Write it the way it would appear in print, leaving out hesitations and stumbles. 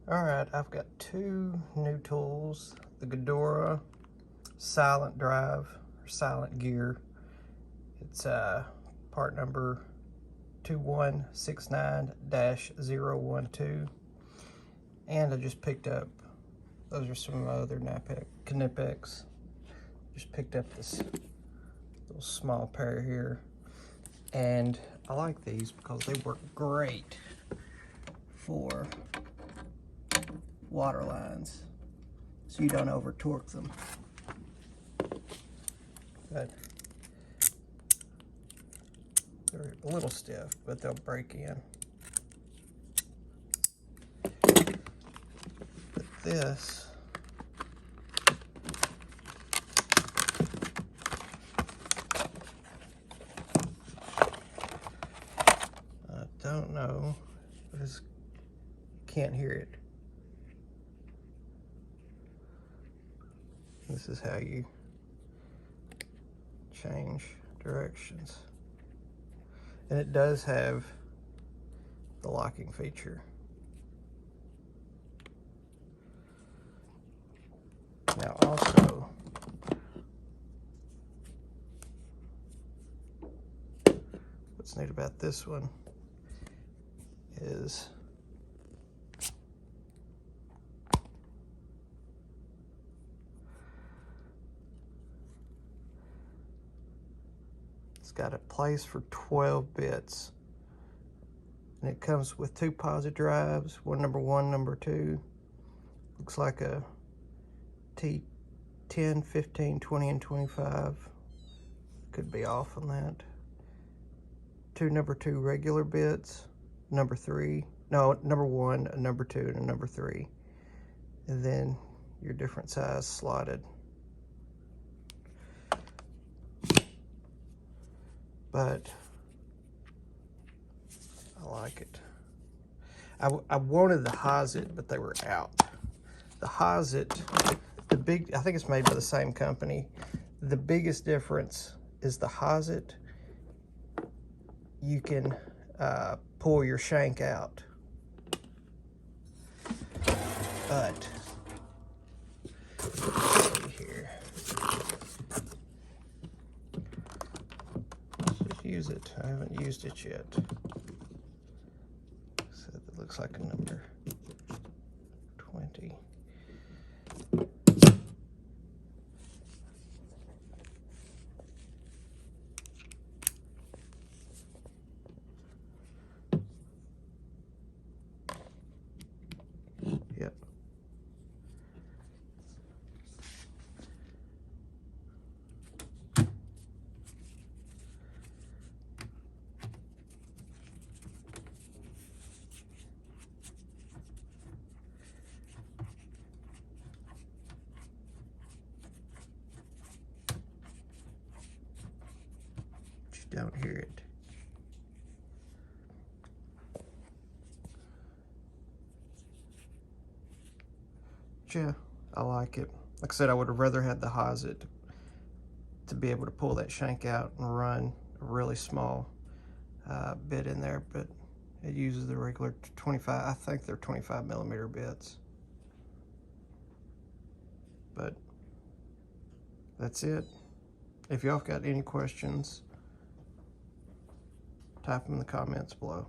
Alright, I've got two new tools. The Gedore silent drive, or silent gear. It's part number 2169-012. And I just picked up, those are some of my other knipex. Just picked up this little small pair here. And I like these because they work great for water lines, so you don't over torque them. But they're a little stiff, but they'll break in. But this, I don't know, I just can't hear it. This is how you change directions. And it does have the locking feature. Now also, what's neat about this one is it's got a place for 12 bits. And it comes with two posit drives, number 1, number 2. Looks like a T10, 15, 20, and 25. Could be off on that. Two number 2 regular bits, number 1, a number 2, and a number 3. And then your different size slotted. But I like it. I wanted the Hazit, but they were out. The Hazit, I think it's made by the same company. The biggest difference is the Hazit, you can pull your shank out. But, let's see here. Let's just use it. I haven't used it yet. So it looks like a number 20. Yep. You don't hear it. Yeah, I like it. Like I said, I would have rather had the Hazit to be able to pull that shank out and run a really small bit in there, but it uses the regular 25, I think they're 25 millimeter bits. But that's it. If y'all got any questions, type them in the comments below.